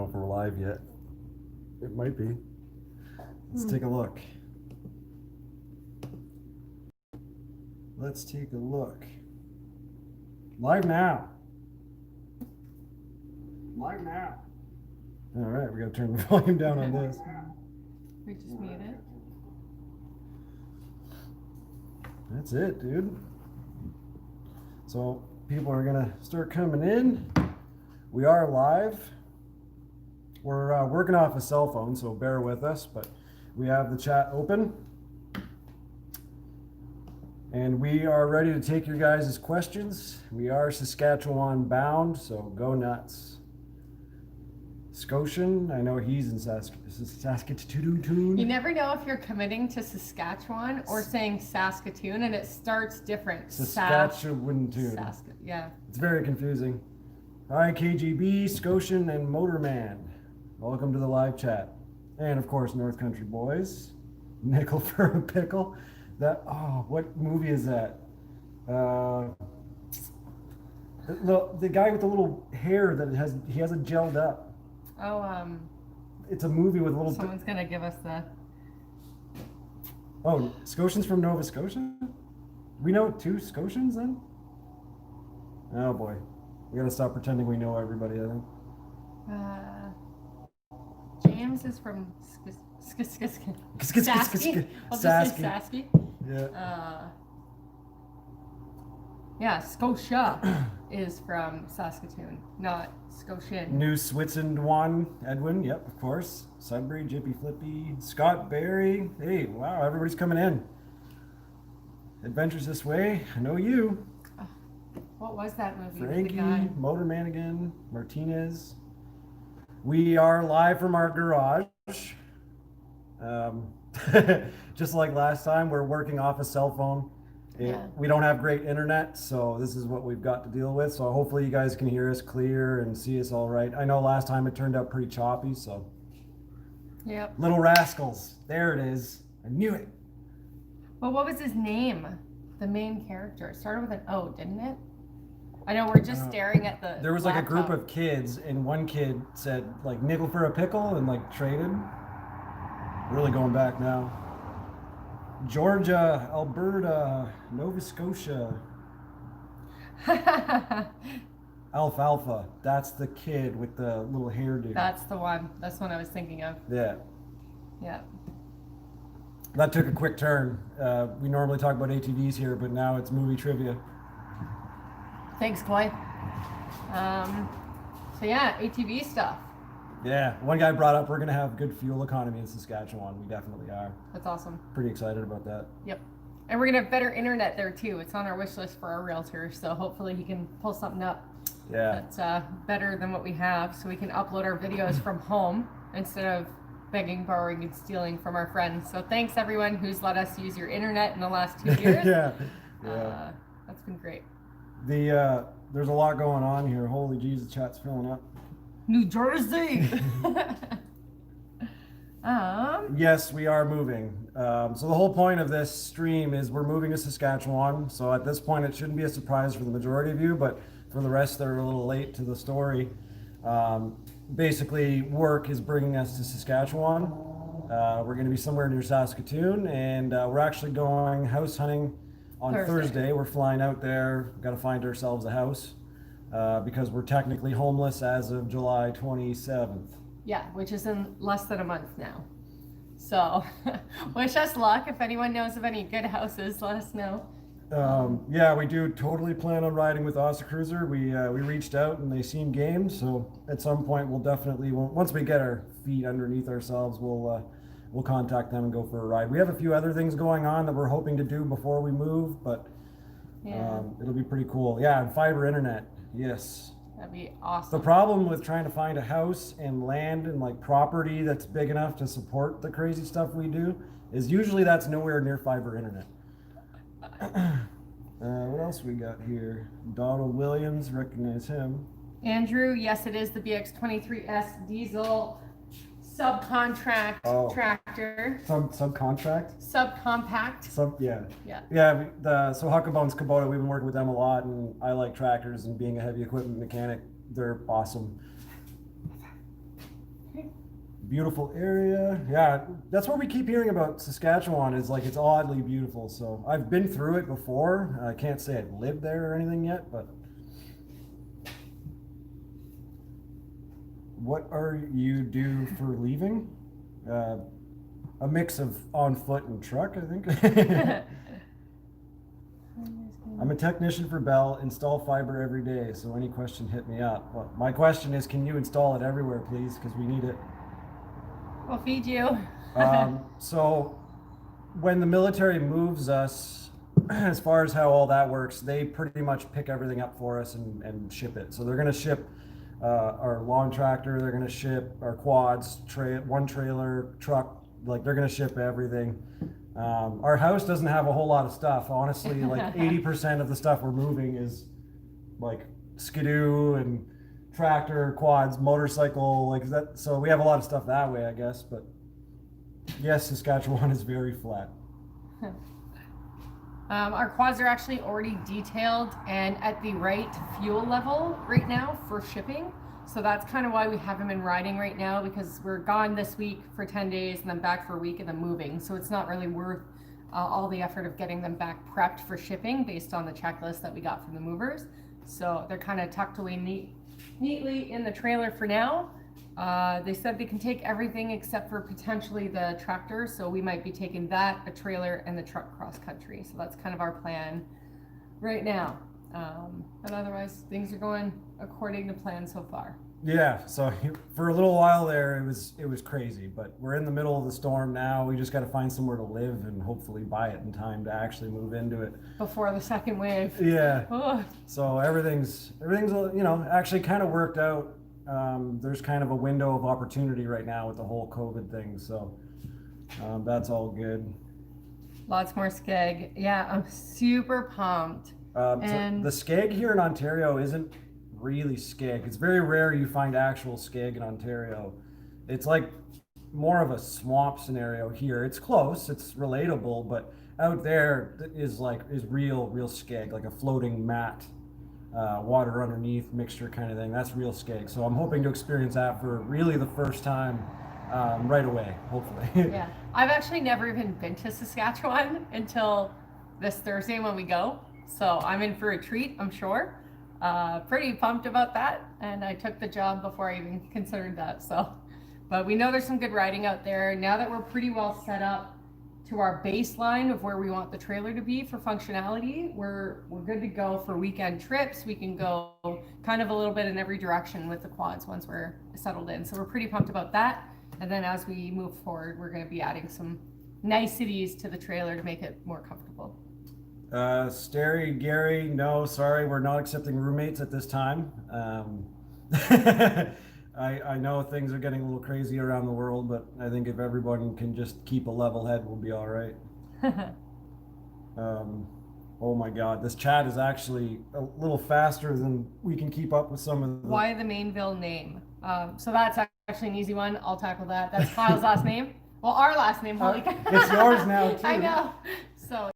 know if we're live yet. It might be. Let's take a look. Let's take a look. Live now. Live now. All right, we got to turn the volume down on this. We just made it. That's it, dude. So people are gonna start coming in. We are live. We're working off a cell phone, so bear with us, but we have the chat open. And we are ready to take your guys' questions. We are Saskatchewan bound, so go nuts. Scotian, I know he's in Saskatoon. You never know if you're committing to Saskatchewan or saying Saskatoon, and it starts different. Saskatchewan. Yeah. It's very confusing. Hi, KGB, Scotian, and Motorman. Welcome to the live chat. And of course, North Country Boys. Nickel for a pickle. What movie is that? The guy with the little hair that he has it gelled up. It's a movie with a little. Someone's gonna give us the. Oh, Scotians from Nova Scotia? We know two Scotians then? Oh boy. We gotta stop pretending we know everybody, I think. James is from Saskatchewan. I'll just say Saski. Yeah. Scotia is from Saskatoon, not Scotian. New Switzerland, Edwin, yep, of course. Sudbury, Jippy Flippy, Scott Barry. Hey, wow, everybody's coming in. Adventures This Way, I know you. What was that movie? Frankie, Motorman again, Martinez. We are live from our garage. Just like last time, we're working off a cell phone. We don't have great internet, so this is what we've got to deal with. So hopefully you guys can hear us clear and see us all right. I know last time it turned out pretty choppy, so. Yep. Little Rascals. There it is. I knew it. Well, what was his name? The main character. It started with an O, didn't it? I know we're just staring at the There was like a group of kids, and one kid said, like, nickel for a pickle, and like traded. Really going back now. Georgia, Alberta, Nova Scotia. Alfalfa. That's the kid with the little hairdo. That's the one. That's the one I was thinking of. Yeah. Yeah. That took a quick turn. We normally talk about ATVs here, but now it's movie trivia. Thanks, Clay. So yeah, ATV stuff. Yeah, one guy brought up we're going to have good fuel economy in Saskatchewan. We definitely are. That's awesome. Pretty excited about that. Yep. And we're going to have better internet there too. It's on our wish list for our realtor, so hopefully he can pull something up that's better than what we have, so we can upload our videos from home instead of begging, borrowing, and stealing from our friends. So thanks everyone who's let us use your internet in the last 2 years. That's been great. There's a lot going on here. Holy jeez, the chat's filling up. New Jersey. Yes, we are moving. So the whole point of this stream is we're moving to Saskatchewan. So at this point, it shouldn't be a surprise for the majority of you, but for the rest that are a little late to the story, basically work is bringing us to Saskatchewan. We're going to be somewhere near Saskatoon, and we're actually going house hunting on Thursday. We're flying out there. Got to find ourselves a house. Because we're technically homeless as of July 27th. Yeah, which is in less than a month now. So wish us luck. If anyone knows of any good houses, let us know. Yeah, we do totally plan on riding with Ossa Cruiser. We reached out and they seem game. So at some point we'll definitely, once we get our feet underneath ourselves, we'll contact them and go for a ride. We have a few other things going on that we're hoping to do before we move, but it'll be pretty cool. Yeah, and fiber internet. Yes. That'd be awesome. The problem with trying to find a house and land and like property that's big enough to support the crazy stuff we do is usually that's nowhere near fiber internet. What else we got here? Donald Williams, recognize him. Andrew, yes, it is the BX23S diesel subcontract tractor. Subcontract? Subcompact. So Huckabones Kubota, we've been working with them a lot, and I like tractors, and being a heavy equipment mechanic, they're awesome. beautiful area. Yeah, that's what we keep hearing about Saskatchewan, is like it's oddly beautiful. So I've been through it before. I can't say I've lived there or anything yet, but what are you due for leaving? A mix of on foot and truck, I think. I'm a technician for Bell, install fiber every day, so any question, hit me up. Well, my question is, can you install it everywhere, please? Because we need it. We'll feed you. So when the military moves us, as far as how all that works, they pretty much pick everything up for us and ship it. So they're going to ship our lawn tractor, they're going to ship our quads, one trailer, truck, like they're going to ship everything. Our house doesn't have a whole lot of stuff. Honestly, like 80% of the stuff we're moving is like skidoo and tractor, quads, motorcycle, like that. So we have a lot of stuff that way, I guess. But yes, Saskatchewan is very flat. Our quads are actually already detailed and at the right fuel level right now for shipping. So that's kind of why we have them in riding right now, because we're gone this week for 10 days and then back for a week and then moving. So it's not really worth all the effort of getting them back prepped for shipping based on the checklist that we got from the movers. So they're kind of tucked away neatly in the trailer for now. They said they can take everything except for potentially the tractor. So we might be taking that, a trailer, and the truck cross country. So that's kind of our plan right now. But otherwise, things are going according to plan so far. Yeah, so for a little while there, it was crazy, but we're in the middle of the storm now. We just got to find somewhere to live and hopefully buy it in time to actually move into it before the second wave. Yeah. Oh. So everything's actually kind of worked out. There's kind of a window of opportunity right now with the whole COVID thing, so that's all good. Lots more skeg. Yeah, I'm super pumped. And so the skeg here in Ontario isn't really skeg. It's very rare you find actual skeg in Ontario. It's like more of a swamp scenario here. It's close, it's relatable, but out there is real skeg, like a floating mat, water underneath mixture kind of thing. That's real skeg. So I'm hoping to experience that for really the first time right away, hopefully. Yeah, I've actually never even been to Saskatchewan until this Thursday when we go. So I'm in for a treat, I'm sure. Pretty pumped about that, and I took the job before I even considered that. So, but we know there's some good riding out there now that we're pretty well set up to our baseline of where we want the trailer to be for functionality. We're good to go for weekend trips. We can go kind of a little bit in every direction with the quads once we're settled in. So we're pretty pumped about that. And then as we move forward, we're going to be adding some niceties to the trailer to make it more comfortable. Sterry, Gary, no, sorry, we're not accepting roommates at this time. I know things are getting a little crazy around the world, but I think if everyone can just keep a level head, we'll be all right. Oh my God, this chat is actually a little faster than we can keep up with some of the... Why the Mainville name? So that's actually an easy one. I'll tackle that. That's Kyle's last name. Well, our last name, holy cow. It's yours now, too. I know. So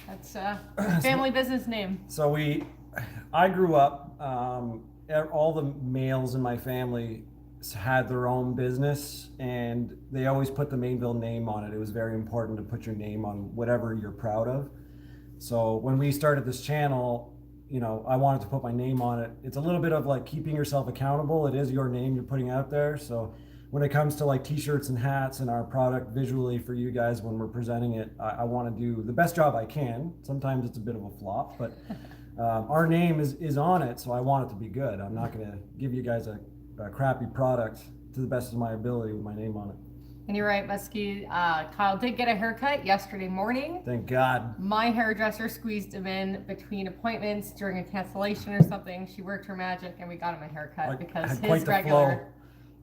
that's a family business name. So I grew up, all the males in my family had their own business, and they always put the Mainville name on it. It was very important to put your name on whatever you're proud of. So when we started this channel, I wanted to put my name on it. It's a little bit of like keeping yourself accountable. It is your name you're putting out there. So when it comes to like t-shirts and hats and our product visually for you guys when we're presenting it, I want to do the best job I can. Sometimes it's a bit of a flop, but our name is on it, so I want it to be good. I'm not going to give you guys a crappy product to the best of my ability with my name on it. And you're right, Muskie. Kyle did get a haircut yesterday morning. Thank God. My hairdresser squeezed him in between appointments during a cancellation or something. She worked her magic, and we got him a haircut because his regular... Flow.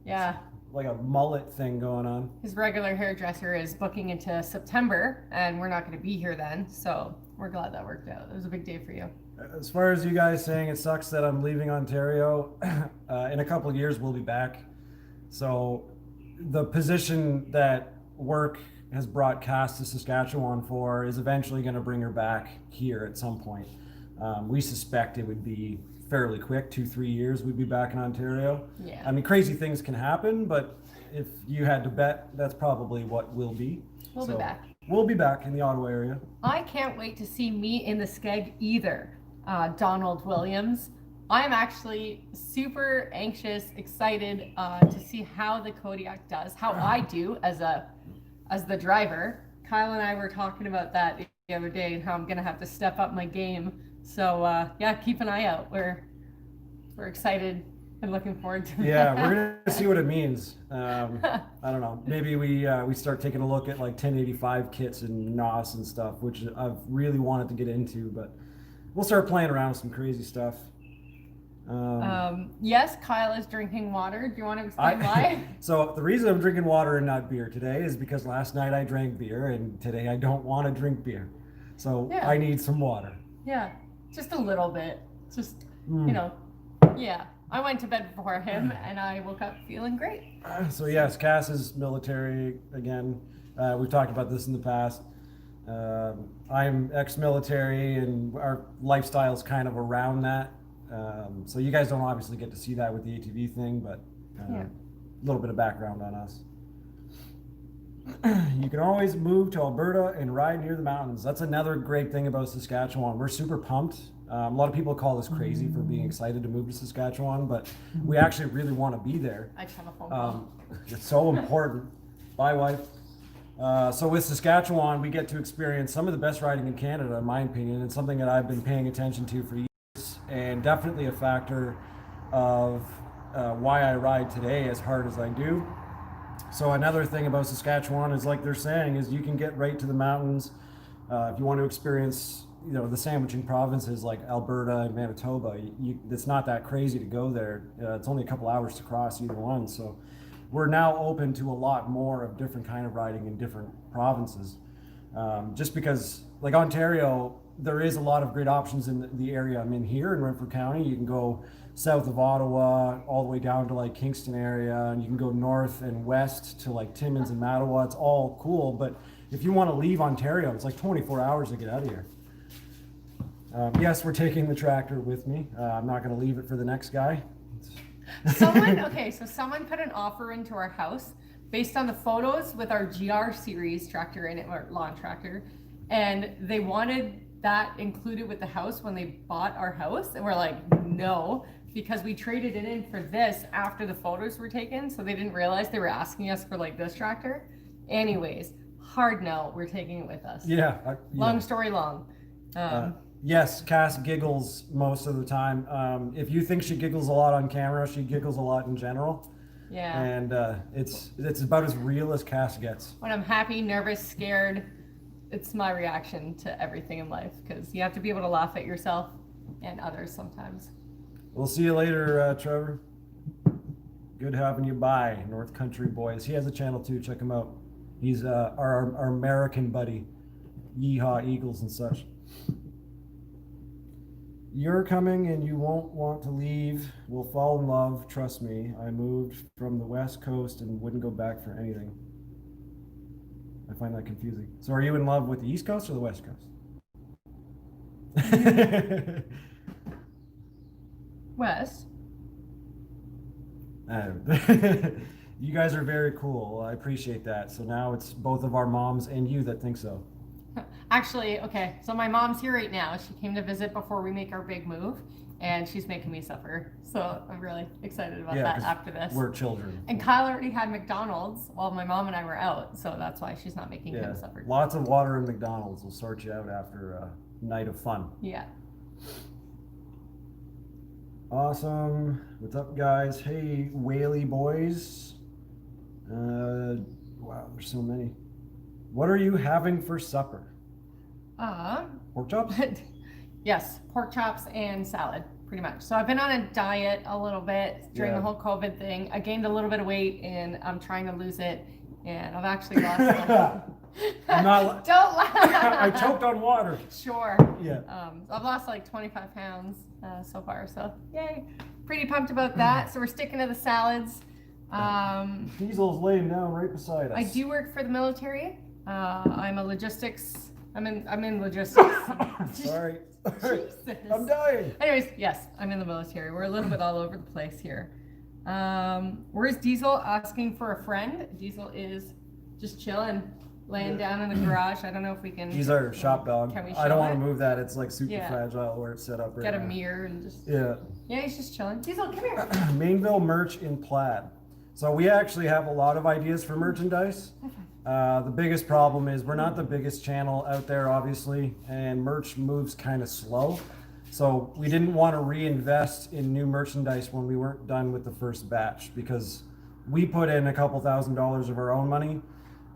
Yeah. Like a mullet thing going on. His regular hairdresser is booking into September, and we're not going to be here then. So we're glad that worked out. It was a big day for you. As far as you guys saying it sucks that I'm leaving Ontario, in a couple of years we'll be back. So the position that work has brought Cass to Saskatchewan for is eventually going to bring her back here at some point. We suspect it would be fairly quick, 2-3 years, we'd be back in Ontario. Yeah. I mean, crazy things can happen, but if you had to bet, that's probably what will be. We'll be back. We'll be back in the Ottawa area. I can't wait to see me in the skeg either, Donald Williams. I'm actually super anxious, excited to see how the Kodiak does, how I do as the driver. Kyle and I were talking about that the other day and how I'm gonna have to step up my game. So yeah, keep an eye out. We're excited and looking forward to it. Yeah, we're gonna see what it means. I don't know. Maybe we start taking a look at like 1085 kits and NOS and stuff, which I've really wanted to get into, but we'll start playing around with some crazy stuff. Yes, Kyle is drinking water. Do you want to explain why? So the reason I'm drinking water and not beer today is because last night I drank beer and today I don't want to drink beer. So yeah. I need some water. Yeah, just a little bit. Just, yeah. I went to bed before him and I woke up feeling great. So yes, Cass is military again. We've talked about this in the past. I'm ex-military and our lifestyle's kind of around that. So you guys don't obviously get to see that with the ATV thing, but a little bit of background on us. You can always move to Alberta and ride near the mountains. That's another great thing about Saskatchewan. We're super pumped. A lot of people call us crazy for being excited to move to Saskatchewan, but we actually really want to be there. I just have a phone call. It's so important. Bye, wife. So with Saskatchewan, we get to experience some of the best riding in Canada, in my opinion, and something that I've been paying attention to for years, and definitely a factor of why I ride today as hard as I do. So another thing about Saskatchewan is, like they're saying, is you can get right to the mountains. If you want to experience, the sandwiching provinces like Alberta and Manitoba, it's not that crazy to go there. It's only a couple hours to cross either one. So we're now open to a lot more of different kind of riding in different provinces. Just because, like Ontario, there is a lot of great options in the area I'm in here in Renfrew County. You can go south of Ottawa all the way down to like Kingston area, and you can go north and west to like Timmins and Mattawa. It's all cool, but if you want to leave Ontario, it's like 24 hours to get out of here. Yes, we're taking the tractor with me. I'm not going to leave it for the next guy. Someone put an offer into our house based on the photos with our GR series tractor in it, or lawn tractor, and they wanted that included with the house when they bought our house, and we're like, no, because we traded it in for this after the photos were taken, so they didn't realize they were asking us for like this tractor. Anyways, hard no, we're taking it with us. Long story long. Yes, Cass giggles most of the time. If you think she giggles a lot on camera, she giggles a lot in general. Yeah. And it's about as real as Cass gets. When I'm happy, nervous, scared, it's my reaction to everything in life, because you have to be able to laugh at yourself and others sometimes. We'll see you later, Trevor. Good having you by, North Country Boys. He has a channel too, check him out. He's our American buddy. Yeehaw Eagles and such. You're coming and you won't want to leave. We'll fall in love, trust me. I moved from the West Coast and wouldn't go back for anything. I find that confusing. So are you in love with the East Coast or the West Coast? West. You guys are very cool. I appreciate that. So now it's both of our moms and you that think so. Actually, okay, so my mom's here right now. She came to visit before we make our big move, and she's making me suffer. So I'm really excited about that after this. We're children. And Kyle already had McDonald's while my mom and I were out, so that's why she's not making him suffer. Lots of water and McDonald's will sort you out after a night of fun. Yeah. Awesome. What's up, guys? Hey, Whaley boys. Wow, there's so many. What are you having for supper? Pork chops? Yes, pork chops and salad, pretty much. So I've been on a diet a little bit during the whole COVID thing. I gained a little bit of weight and I'm trying to lose it, and I've actually lost I'm not. Don't laugh. I choked on water. Sure. Yeah. I've lost like 25 pounds so far, so yay. Pretty pumped about that. So we're sticking to the salads. Diesel's laying down right beside us. I do work for the military. I'm a logistics I'm in logistics. Sorry. Jesus. I'm dying. Anyways, yes, I'm in the military. We're a little bit all over the place here. Where's Diesel asking for a friend? Diesel is just chilling, laying down in the garage. I don't know if we can. He's our shop dog. Can we show I don't want to it? move that. It's like super Yeah. fragile where it's set up right Get a now. mirror and just. Yeah. Yeah, he's just chilling. Diesel, come here. Mainville merch in plaid. So we actually have a lot of ideas for merchandise. The biggest problem is we're not the biggest channel out there, obviously, and merch moves kind of slow. So we didn't want to reinvest in new merchandise when we weren't done with the first batch, because we put in a couple $1,000s of our own money.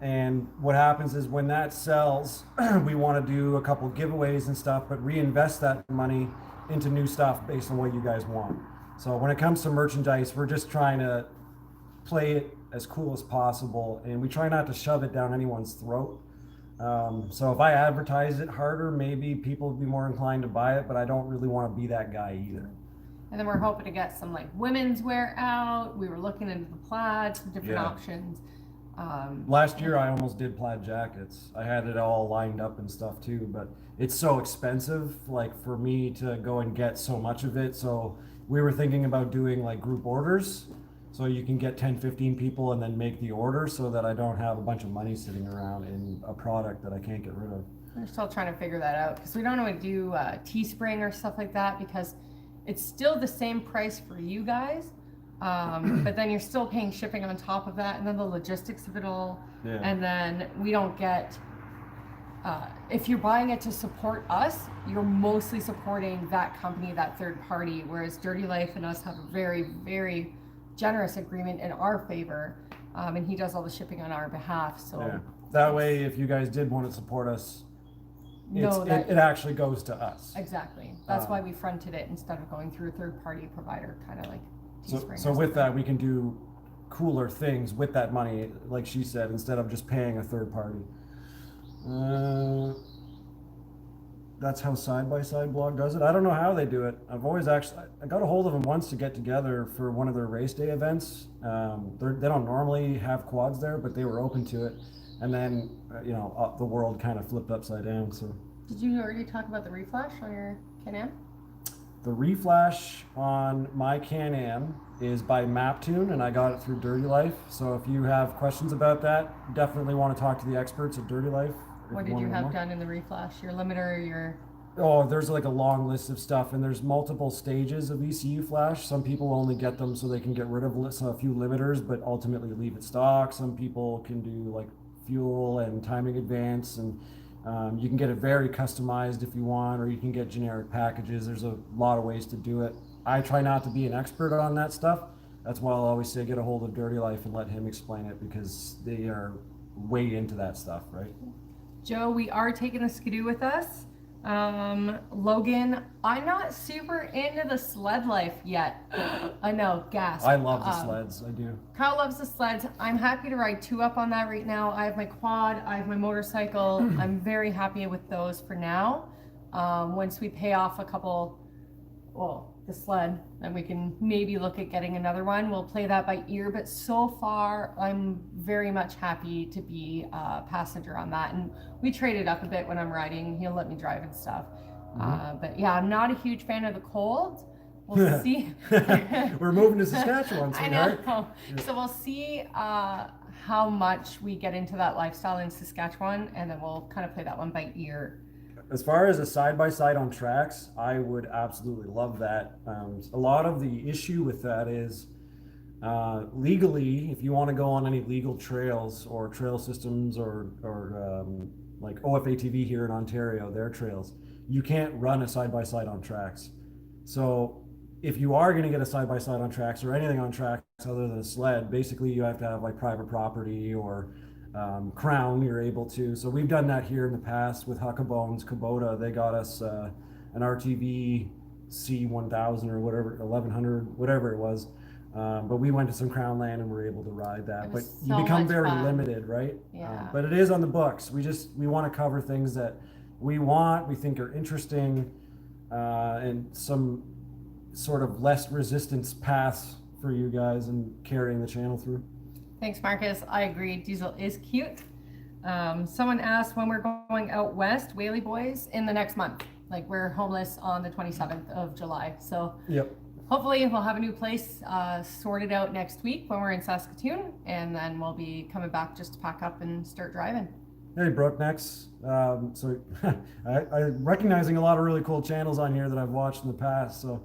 And what happens is when that sells, we want to do a couple giveaways and stuff, but reinvest that money into new stuff based on what you guys want. So when it comes to merchandise, we're just trying to play it as cool as possible, and we try not to shove it down anyone's throat. So if I advertise it harder, maybe people would be more inclined to buy it, but I don't really want to be that guy either. And then we're hoping to get some like women's wear out. We were looking into the plaid, some different options. Last year I almost did plaid jackets. I had it all lined up and stuff too, but it's so expensive, like for me to go and get so much of it. So we were thinking about doing like group orders. So you can get 10, 15 people and then make the order so that I don't have a bunch of money sitting around in a product that I can't get rid of. We're still trying to figure that out because we don't want to do Teespring or stuff like that because it's still the same price for you guys. But then you're still paying shipping on top of that, and then the logistics of it all. Yeah. And then we don't get, if you're buying it to support us, you're mostly supporting that company, that third party, whereas Dirty Life and us have a very, very generous agreement in our favor, and he does all the shipping on our behalf. So yeah. That way, if you guys did want to support us, it actually goes to us. Exactly. That's why we fronted it instead of going through a third party provider, kind of like Teespring. So with that, we can do cooler things with that money, like she said, instead of just paying a third party. That's how Side by Side blog does it. I don't know how they do it. I got a hold of them once to get together for one of their race day events. They don't normally have quads there, but they were open to it. And then, the world kind of flipped upside down. So. Did you already talk about the reflash on your Can-Am? The reflash on my Can-Am is by Maptune, and I got it through Dirty Life. So if you have questions about that, definitely want to talk to the experts at Dirty Life. What did you have done in the reflash? Your limiter, your... Oh, there's like a long list of stuff, and there's multiple stages of ECU flash. Some people only get them so they can get rid of a few limiters, but ultimately leave it stock. Some people can do like fuel and timing advance, and you can get it very customized if you want, or you can get generic packages. There's a lot of ways to do it. I try not to be an expert on that stuff. That's why I'll always say get a hold of Dirty Life and let him explain it, because they are way into that stuff, right? Joe, we are taking a skidoo with us. Logan, I'm not super into the sled life yet. I know, gasp. I love the sleds, I do. Kyle loves the sleds. I'm happy to ride 2 up on that right now. I have my quad, I have my motorcycle. I'm very happy with those for now. Once we pay off the sled, then we can maybe look at getting another one. We'll play that by ear, but so far I'm very much happy to be a passenger on that. And we traded up a bit when I'm riding. He'll let me drive and stuff. But yeah, I'm not a huge fan of the cold. We'll see. We're moving to Saskatchewan, sweetheart. I know. Yeah. So we'll see how much we get into that lifestyle in Saskatchewan, and then we'll kind of play that one by ear. As far as a side-by-side on tracks, I would absolutely love that. A lot of the issue with that is legally, if you want to go on any legal trails or trail systems or like OFATV here in Ontario, their trails, you can't run a side-by-side on tracks. So if you are going to get a side-by-side on tracks or anything on tracks other than a sled, basically you have to have like private property or Crown, you're able to. So we've done that here in the past with Huckabones, Kubota. They got us an RTV C1000 or whatever, 1100, whatever it was. But we went to some Crown land and were able to ride that. But you become very limited, right? Yeah. But it is on the books. We want to cover things that we think are interesting, and some sort of less resistance paths for you guys and carrying the channel through. Thanks, Marcus. I agree. Diesel is cute. Someone asked when we're going out west, Whaley Boys, in the next month. Like, we're homeless on the 27th of July. So Yep. hopefully we'll have a new place sorted out next week when we're in Saskatoon, and then we'll be coming back just to pack up and start driving. Hey, Brooke, next. So I'm recognizing a lot of really cool channels on here that I've watched in the past. So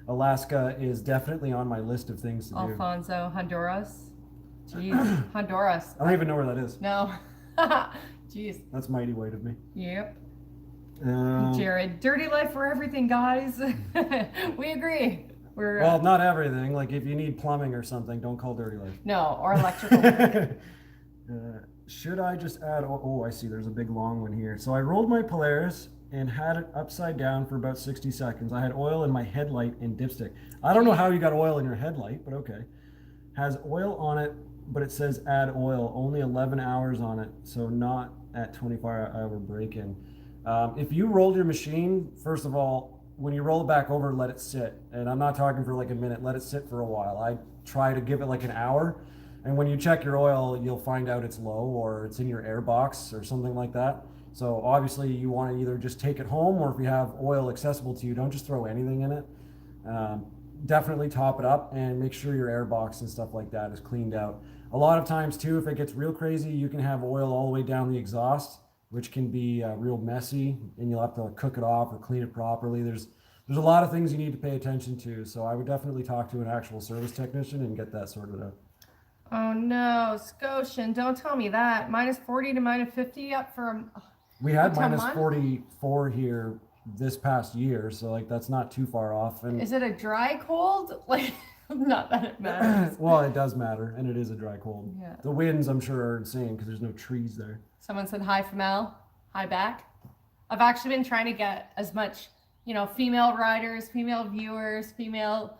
Alaska is definitely on my list of things to do. Alfonso, Honduras. Jeez, Honduras. I don't even know where that is. No. Jeez. That's mighty weight of me. Yep. Jared, dirty life for everything, guys. We agree. Well, not everything. Like, if you need plumbing or something, don't call dirty life. No, or electrical. Should I just add? Oh, I see. There's a big long one here. So I rolled my Polaris and had it upside down for about 60 seconds. I had oil in my headlight and dipstick. I don't know how you got oil in your headlight, but okay. Has oil on it, but it says add oil. Only 11 hours on it, so not at 24-hour break-in. If you rolled your machine, first of all, when you roll it back over, let it sit. And I'm not talking for like a minute. Let it sit for a while. I try to give it like an hour. And when you check your oil, you'll find out it's low or it's in your air box or something like that. So obviously you want to either just take it home, or if you have oil accessible to you, don't just throw anything in it. Definitely top it up and make sure your air box and stuff like that is cleaned out. A lot of times too, if it gets real crazy, you can have oil all the way down the exhaust, which can be real messy, and you'll have to cook it off or clean it properly. There's a lot of things you need to pay attention to. So I would definitely talk to an actual service technician and get that sorted out. Oh no, Scotian, don't tell me that. Minus 40 to minus 50 up for We had minus month? 44 here this past year, so like that's not too far off. And is it a dry cold? Like, not that it matters. well, it does matter, and it is a dry cold. Yeah. The winds, I'm sure, are insane because there's no trees there. Someone said hi from Mel. Hi back. I've actually been trying to get as much, female riders, female viewers, females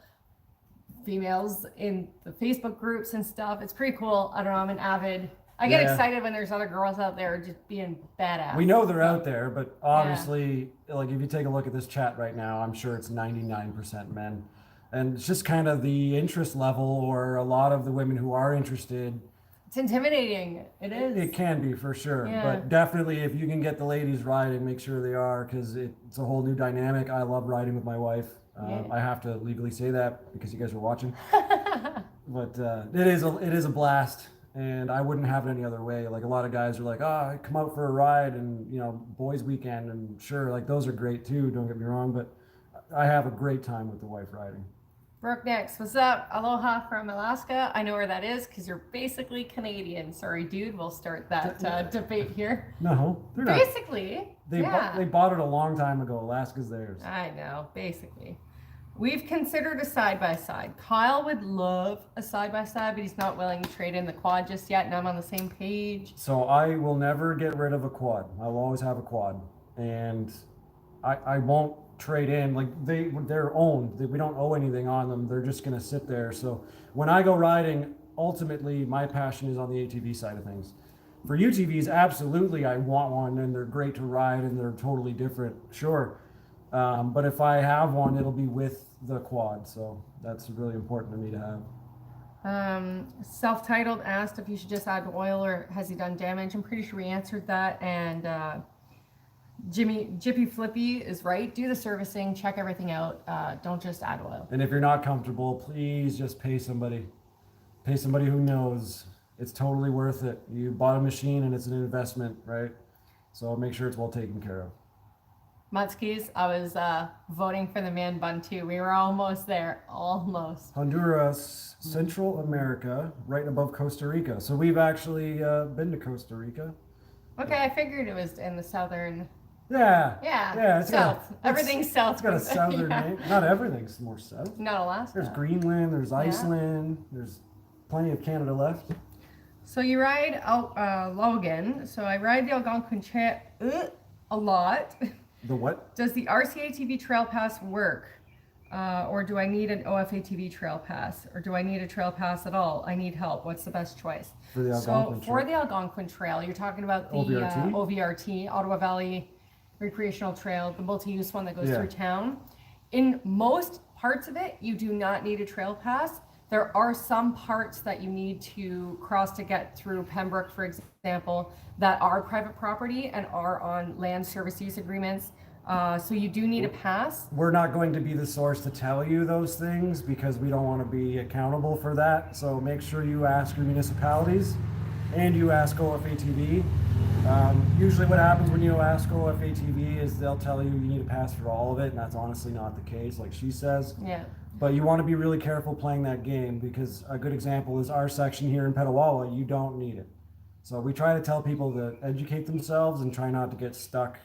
in the Facebook groups and stuff. It's pretty cool. I don't know, I'm an avid. I get excited when there's other girls out there just being badass. We know they're out there, but obviously, like if you take a look at this chat right now, I'm sure it's 99% men. And it's just kind of the interest level, or a lot of the women who are interested. It's intimidating. It is. It can be, for sure. Yeah. But definitely, if you can get the ladies riding, make sure they are, because it's a whole new dynamic. I love riding with my wife. I have to legally say that because you guys are watching. But it is a blast, and I wouldn't have it any other way. Like, a lot of guys are like, I come out for a ride and boys weekend, and sure, like those are great too, don't get me wrong, but I have a great time with the wife riding. Brooke next. What's up? Aloha from Alaska. I know where that is because you're basically Canadian. Sorry, dude. We'll start that debate here. No, they're not. Basically. They bought it a long time ago. Alaska's theirs. I know. Basically. We've considered a side-by-side. Kyle would love a side-by-side, but he's not willing to trade in the quad just yet, and I'm on the same page. So I will never get rid of a quad. I'll always have a quad. And I won't trade in. Like, they're owned. We don't owe anything on them. They're just going to sit there. So when I go riding, ultimately my passion is on the ATV side of things. For UTVs, absolutely I want one, and they're great to ride, and they're totally different. Sure. But if I have one, it'll be with the quad. So that's really important to me to have. Self-titled asked if you should just add oil or has he done damage. I'm pretty sure we answered that. And Jippy Flippy is right. Do the servicing, check everything out. Don't just add oil. And if you're not comfortable, please just pay somebody. Pay somebody who knows. It's totally worth it. You bought a machine and it's an investment, right? So make sure it's well taken care of. Mutskis, I was voting for the man bun too. We were almost there. Almost. Honduras, Central America, right above Costa Rica. So we've actually been to Costa Rica. Okay, I figured it was in the southern. Yeah. It's south. Everything's south. It's got a southern name. Not everything's more south. Not Alaska. There's Greenland. There's Iceland. There's plenty of Canada left. So you ride Logan. So I ride the Algonquin Trail a lot. The what? Does the RCATV Trail Pass work? Or do I need an OFATV Trail Pass? Or do I need a Trail Pass at all? I need help. What's the best choice? For the Algonquin For the Algonquin Trail, you're talking about the OVRT, Ottawa Valley Recreational Trail, the multi-use one that goes through town. In most parts of it, you do not need a Trail Pass. There are some parts that you need to cross to get through Pembroke, for example, that are private property and are on land service use agreements. So you do need a pass. We're not going to be the source to tell you those things because we don't want to be accountable for that. So make sure you ask your municipalities and you ask OFATV. Usually what happens when you ask OFATV is they'll tell you need a pass for all of it, and that's honestly not the case, like she says. Yeah. But you want to be really careful playing that game, because a good example is our section here in Petawawa. You don't need it. So we try to tell people to educate themselves and try not to get stuck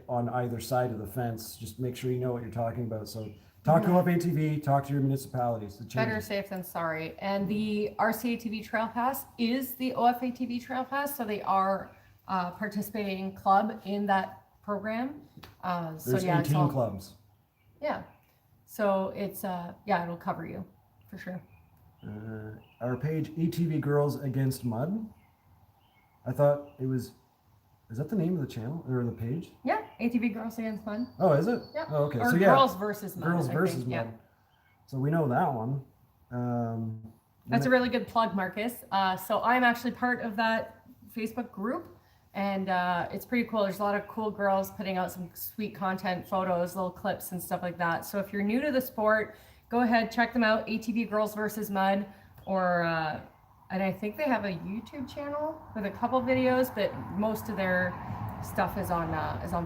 on either side of the fence. Just make sure you know what you're talking about. So talk to OFATV, talk to your municipalities. Better safe than sorry. And the RCATV Trail Pass is the OFATV Trail Pass, so they are participating club in that program. There's 18 clubs. Yeah. So it's, yeah, it'll cover you for sure. Our page, ATV Girls Against Mud. I thought it was, is that the name of the channel or the page? Yeah, ATV Girls Against Mud. Oh, is it? Yeah. Oh, okay. Or so yeah, Girls versus Mud. Girls versus Mud. Yeah. So we know that one. That's a really good plug, Marcus. So I'm actually part of that Facebook group. And it's pretty cool. There's a lot of cool girls putting out some sweet content, photos, little clips and stuff like that. So if you're new to the sport, go ahead, check them out. ATV Girls versus Mud, or and I think they have a YouTube channel with a couple videos, but most of their stuff is on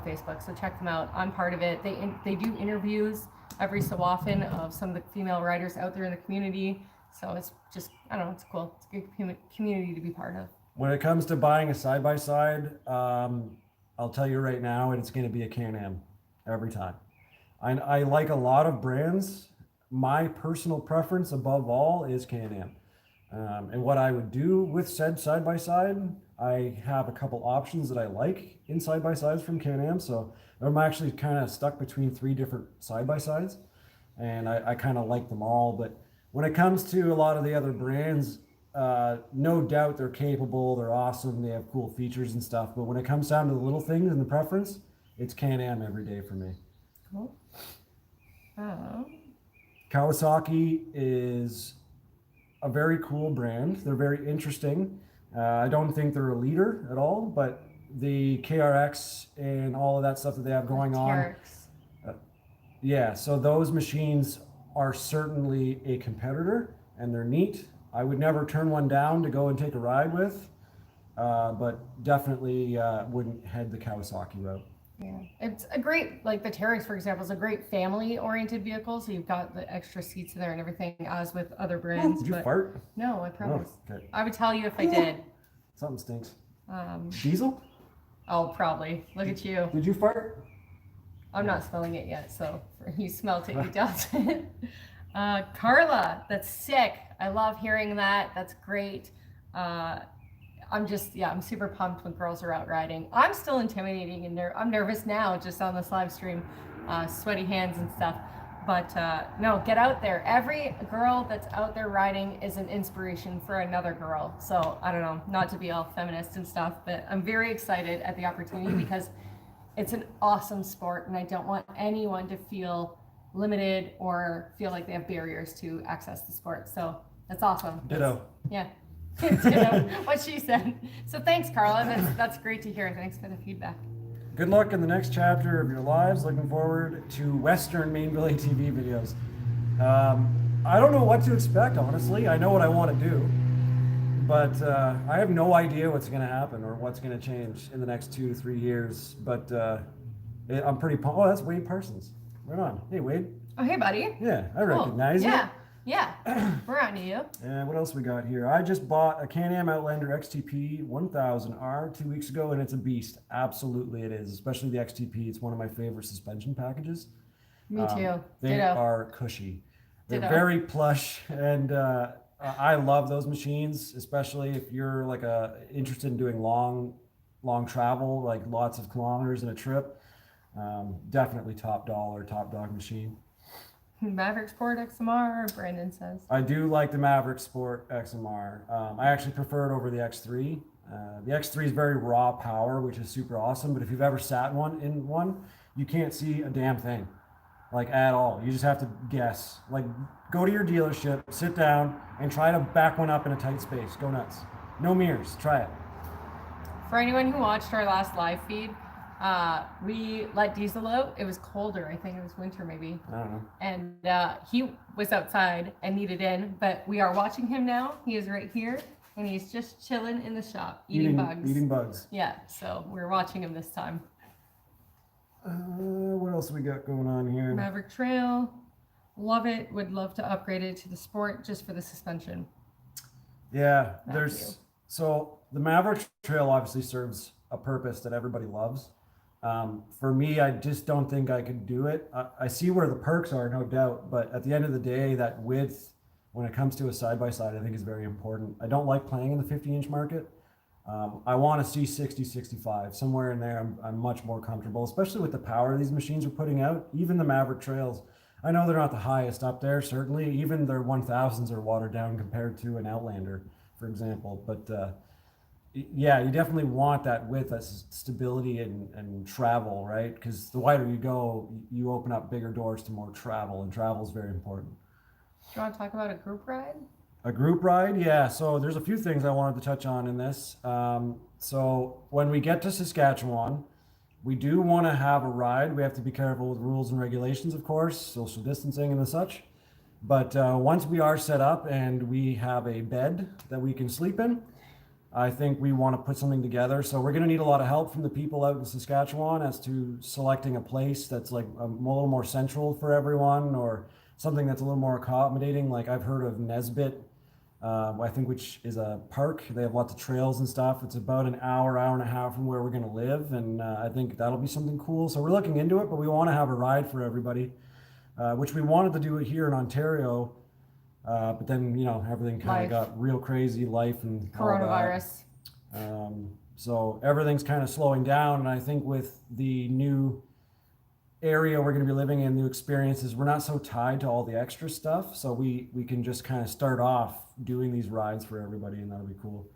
Facebook. So check them out. I'm part of it. They do interviews every so often of some of the female riders out there in the community. So it's just, I don't know, it's cool. It's a good community to be part of. When it comes to buying a side-by-side, I'll tell you right now, it's going to be a Can-Am every time. I like a lot of brands. My personal preference above all is Can-Am. And what I would do with said side-by-side, I have a couple options that I like in side-by-sides from Can-Am. So I'm actually kind of stuck between 3 different side-by-sides, and I kind of like them all. But when it comes to a lot of the other brands, no doubt they're capable, they're awesome, they have cool features and stuff, but when it comes down to the little things and the preference, it's Can-Am every day for me. Cool. Kawasaki is a very cool brand. They're very interesting. I don't think they're a leader at all, but the KRX and all of that stuff that they have going on. Yeah, so those machines are certainly a competitor, and they're neat. I would never turn one down to go and take a ride with, but definitely wouldn't head the Kawasaki route. Yeah, it's a great, like the Teryx, for example, is a great family-oriented vehicle, so you've got the extra seats in there and everything, as with other brands. Did you fart? No, I promise. Oh, okay. I would tell you if I did. Something stinks. Diesel? Oh, probably. Look at you. Did you fart? I'm not smelling it yet, so you smelled it, you dealt it. Carla, that's sick. I love hearing that. That's great. I'm super pumped when girls are out riding. I'm still intimidating and I'm nervous now just on this live stream, sweaty hands and stuff. But no, get out there. Every girl that's out there riding is an inspiration for another girl. So I don't know, not to be all feminist and stuff, but I'm very excited at the opportunity because it's an awesome sport and I don't want anyone to feel limited or feel like they have barriers to access the sport. So that's awesome. Ditto. Yeah. Ditto. What she said. So thanks, Carla. That's great to hear. Thanks for the feedback. Good luck in the next chapter of your lives. Looking forward to Western Mainville ATV videos. I don't know what to expect, honestly. I know what I want to do, but I have no idea what's going to happen or what's going to change in the next 2 to 3 years. But I'm pretty pumped. Oh, that's Wade Parsons. Right on. Hey, Wade. Oh, hey, buddy. Yeah, I recognize you. Yeah. We're on to you. And what else we got here? I just bought a Can-Am Outlander XTP 1000R 2 weeks ago, and it's a beast. Absolutely it is, especially the XTP. It's one of my favorite suspension packages. Me too. They Ditto. are cushy. They're Ditto. very plush, and I love those machines, especially if you're like interested in doing long travel, like lots of kilometers in a trip. Definitely top dog machine. Maverick Sport XMR, Brandon says. I do like the Maverick Sport XMR. I actually prefer it over the X3. The X3 is very raw power, which is super awesome, but if you've ever sat in one, you can't see a damn thing. like at all. You just have to guess. Like, go to your dealership, sit down, and try to back one up in a tight space. Go nuts. No mirrors. Try it. For anyone who watched our last live feed, we let Diesel out. It was colder. I think it was winter maybe. I don't know. And he was outside and needed in, but we are watching him now. He is right here, and he's just chilling in the shop, eating bugs. Eating bugs. Yeah, so we're watching him this time. What else we got going on here? Maverick Trail. Love it. Would love to upgrade it to the Sport just for the suspension. Yeah, so the Maverick Trail obviously serves a purpose that everybody loves. For me, I just don't think I could do it. I see where the perks are, no doubt, but at the end of the day, that width, when it comes to a side-by-side, I think is very important. I don't like playing in the 50-inch market. I want to see 60, 65, somewhere in there. I'm much more comfortable, especially with the power these machines are putting out. Even the Maverick Trails, I know they're not the highest up there, certainly. Even their 1000s are watered down compared to an Outlander, for example. But yeah, you definitely want that width, that stability and travel, right? Because the wider you go, you open up bigger doors to more travel, and travel is very important. Do you want to talk about a group ride? A group ride, yeah. So there's a few things I wanted to touch on in this. So when we get to Saskatchewan, we do want to have a ride. We have to be careful with rules and regulations, of course, social distancing and the such. But once we are set up and we have a bed that we can sleep in, I think we want to put something together. So we're going to need a lot of help from the people out in Saskatchewan as to selecting a place that's like a little more central for everyone, or something that's a little more accommodating. Like I've heard of Nesbitt, I think, which is a park. They have lots of trails and stuff. It's about an hour and a half from where we're going to live, and I think that'll be something cool. So we're looking into it, but we want to have a ride for everybody, which we wanted to do it here in Ontario, but then everything kind of got real crazy, life and coronavirus. So everything's kind of slowing down, and I think with the new area we're going to be living in, new experiences, we're not so tied to all the extra stuff, so we can just kind of start off doing these rides for everybody, and that'll be cool.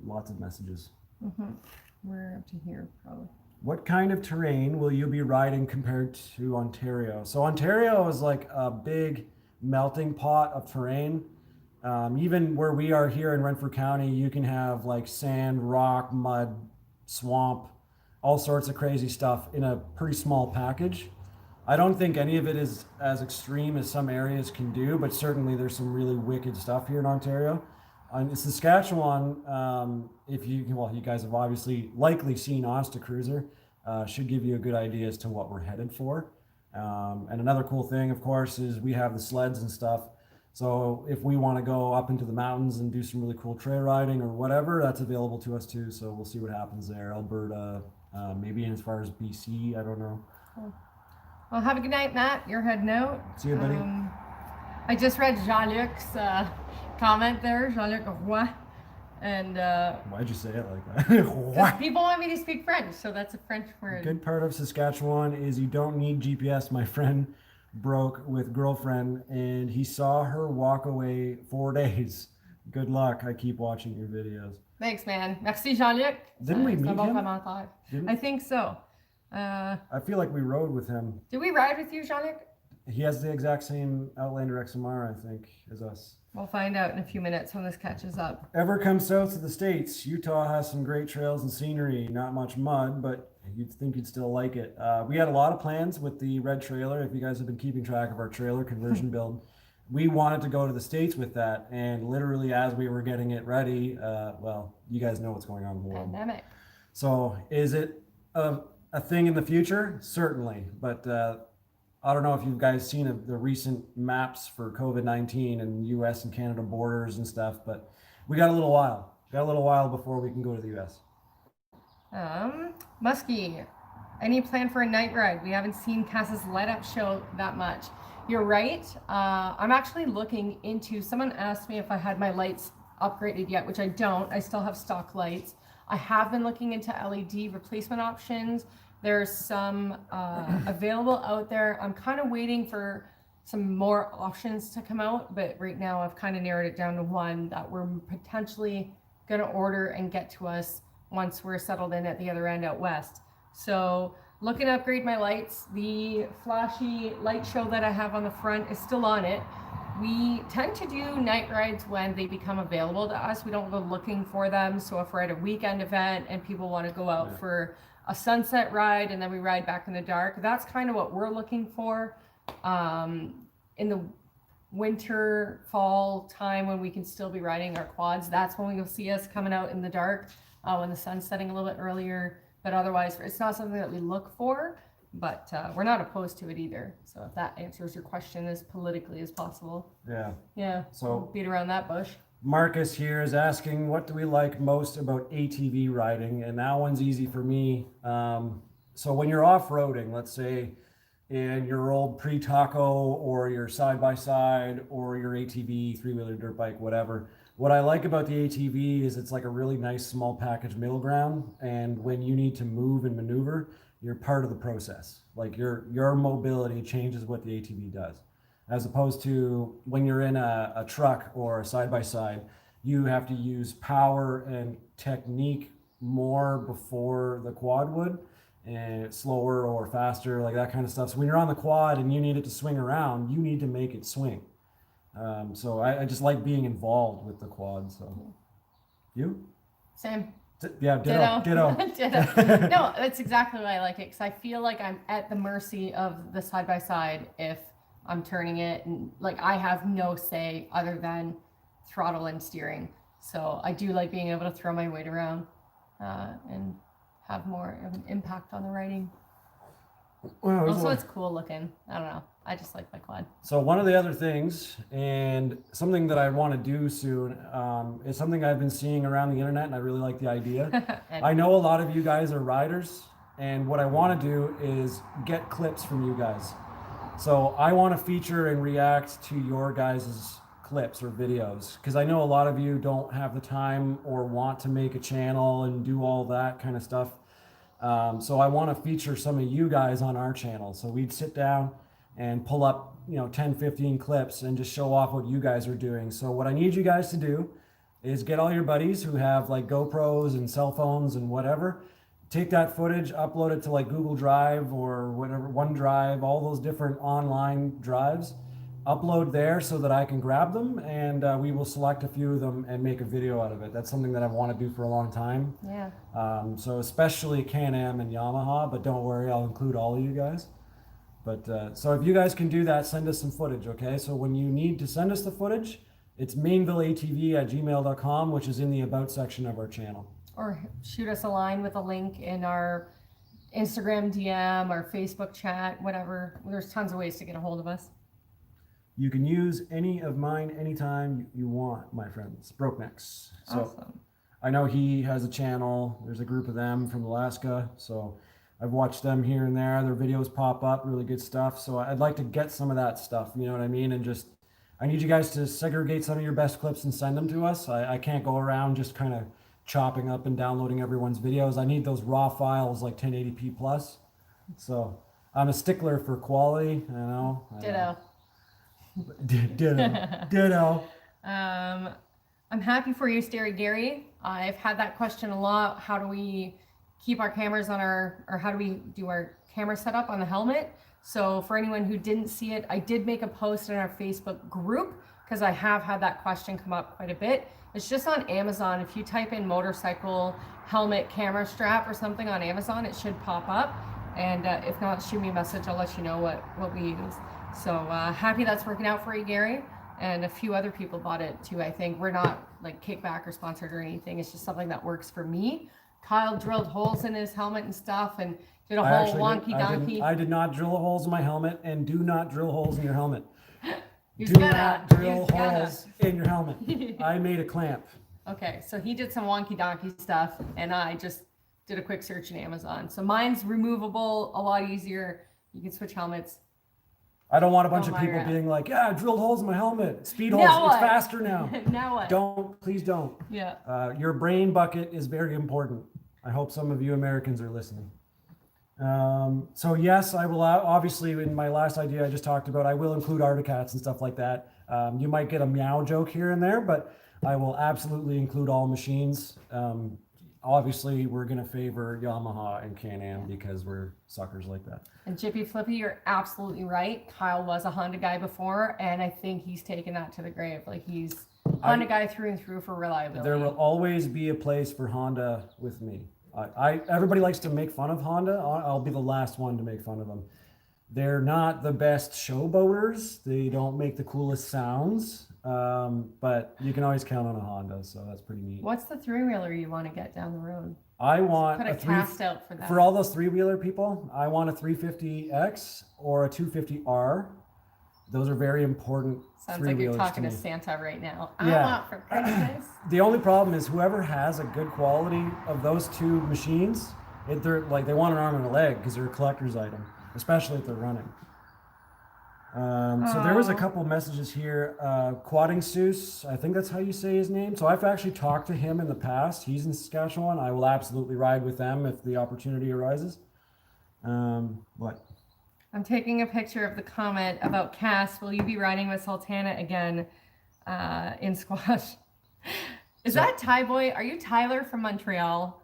Lots of messages. We're up to here probably. What kind of terrain will you be riding compared to Ontario? So Ontario is like a big melting pot of terrain. Even where we are here in Renfrew County, you can have like sand, rock, mud, swamp, all sorts of crazy stuff in a pretty small package. I don't think any of it is as extreme as some areas can do, but certainly there's some really wicked stuff here in Ontario. In Saskatchewan, you guys have obviously likely seen Osta Cruiser, should give you a good idea as to what we're headed for. And another cool thing, of course, is we have the sleds and stuff. So if we want to go up into the mountains and do some really cool trail riding or whatever, that's available to us too. So we'll see what happens there. Alberta, maybe as far as BC, I don't know. Well, have a good night, Matt. You're heading out. See you, buddy. I just read Jean-Luc's comment there, Jean-Luc Roy. And why'd you say it like that? People want me to speak French, so that's a French word. Good part of Saskatchewan is you don't need GPS. My friend broke with girlfriend, and he saw her walk away 4 days. Good luck. I keep watching your videos. Thanks, man. Merci, Jean-Luc. Didn't we meet him? I think so. I feel like we rode with him. Did we ride with you, Jean-Luc? He has the exact same Outlander XMR, I think, as us. We'll find out in a few minutes when this catches up. Ever come south to the States, Utah has some great trails and scenery. Not much mud, but you'd think you'd still like it. We had a lot of plans with the red trailer. If you guys have been keeping track of our trailer conversion build, we wanted to go to the States with that. And literally as we were getting it ready, well, you guys know what's going on in the world. Pandemic. So is it a thing in the future? Certainly. But I don't know if you guys seen the recent maps for COVID-19 and US and Canada borders and stuff, but we got a little while. Before we can go to the US. Muskie, any plan for a night ride? We haven't seen Cass's light up show that much. You're right. I'm actually looking into, someone asked me if I had my lights upgraded yet, which I don't. I still have stock lights. I have been looking into LED replacement options. There's some available out there. I'm kind of waiting for some more options to come out, but right now I've kind of narrowed it down to one that we're potentially going to order and get to us once we're settled in at the other end out west. So looking to upgrade my lights. The flashy light show that I have on the front is still on it. We tend to do night rides when they become available to us. We don't go looking for them. So if we're at a weekend event and people want to go out for a sunset ride and then we ride back in the dark, that's kind of what we're looking for. In the winter, fall time when we can still be riding our quads, that's when you'll see us coming out in the dark when the sun's setting a little bit earlier. But otherwise, it's not something that we look for, but we're not opposed to it either. So if that answers your question as politically as possible. Yeah. So beat around that bush. Marcus here is asking, what do we like most about ATV riding? And that one's easy for me. So when you're off-roading, let's say in your old pre-taco or your side-by-side or your ATV, three-wheeler, dirt bike, whatever, what I like about the ATV is it's like a really nice small package middle ground. And when you need to move and maneuver, you're part of the process. Like your mobility changes what the ATV does. As opposed to when you're in a truck or a side-by-side, you have to use power and technique more before the quad would, and slower or faster, like that kind of stuff. So when you're on the quad and you need it to swing around, you need to make it swing. So I just like being involved with the quad. So you? Same. Yeah, ditto. Ditto. No, that's exactly why I like it, because I feel like I'm at the mercy of the side-by-side if I'm turning it, and like I have no say other than throttle and steering. So I do like being able to throw my weight around and have more of an impact on the riding. Well, also, it's cool looking. I don't know. I just like my quad. So one of the other things, and something that I want to do soon, is something I've been seeing around the internet, and I really like the idea. I know a lot of you guys are riders, and what I want to do is get clips from you guys. So I want to feature and react to your guys' clips or videos, because I know a lot of you don't have the time or want to make a channel and do all that kind of stuff. So I want to feature some of you guys on our channel. So we'd sit down and pull up, 10, 15 clips and just show off what you guys are doing. So what I need you guys to do is get all your buddies who have like GoPros and cell phones and whatever, take that footage, upload it to like Google Drive or whatever, OneDrive, all those different online drives, upload there so that I can grab them, and we will select a few of them and make a video out of it. That's something that I want to do for a long time. Yeah. So especially Can-Am and Yamaha, but don't worry, I'll include all of you guys. But so if you guys can do that, send us some footage, okay? So when you need to send us the footage, it's mainvilleatv@gmail.com, which is in the About section of our channel. Or shoot us a line with a link in our Instagram DM or Facebook chat, whatever. There's tons of ways to get a hold of us. You can use any of mine anytime you want, my friends. Broke Necks. So awesome. I know he has a channel. There's a group of them from Alaska. So I've watched them here and there. Their videos pop up, really good stuff. So I'd like to get some of that stuff, you know what I mean? And just, I need you guys to segregate some of your best clips and send them to us. I can't go around just kind of chopping up and downloading everyone's videos. I need those raw files, like 1080p plus. So I'm a stickler for quality, you know. Ditto. Ditto. I'm happy for you, Starry Gary. I've had that question a lot. How do we keep our cameras on or how do we do our camera setup on the helmet? So for anyone who didn't see it, I did make a post in our Facebook group because I have had that question come up quite a bit. It's just on Amazon. If you type in motorcycle helmet camera strap or something on Amazon, it should pop up. And if not, shoot me a message. I'll let you know what we use. So happy that's working out for you, Gary. And a few other people bought it too, I think. We're not like kickback or sponsored or anything. It's just something that works for me. Kyle drilled holes in his helmet and stuff and did a whole wonky donkey. I did not drill holes in my helmet, and do not drill holes in your helmet. Do not drill holes in your helmet. I made a clamp. Okay, so he did some wonky donkey stuff, and I just did a quick search in Amazon. So mine's removable, a lot easier. You can switch helmets. I don't want a bunch of people being like, yeah, I drilled holes in my helmet. Speed holes, it's faster now. Now what? Please don't. Yeah. Your brain bucket is very important. I hope some of you Americans are listening. So yes, I will obviously, in my last idea I just talked about, I will include Articats and stuff like that. You might get a meow joke here and there, but I will absolutely include all machines. obviously we're going to favor Yamaha and Can-Am because we're suckers like that. And Jippy Flippy, you're absolutely right. Kyle was a Honda guy before, and I think he's taken that to the grave. Like, he's Honda guy through and through for reliability. There will always be a place for Honda with me. Everybody likes to make fun of Honda. I'll be the last one to make fun of them. They're not the best showboaters. They don't make the coolest sounds, but you can always count on a Honda, so that's pretty neat. What's the three-wheeler you want to get down the road? I want put a cast out for that. For all those three-wheeler people, I want a 350X or a 250R. Those are very important. Sounds like you're talking to Santa right now. Yeah. I want for Christmas. The only problem is whoever has a good quality of those two machines, they're like, they want an arm and a leg because they're a collector's item, especially if they're running. So there was a couple messages here. Quadding Seuss, I think that's how you say his name. So I've actually talked to him in the past. He's in Saskatchewan. I will absolutely ride with them if the opportunity arises. What? I'm taking a picture of the comment about Cass. Will you be riding with Sultana again in squash? Is that Ty Boy? Are you Tyler from Montreal?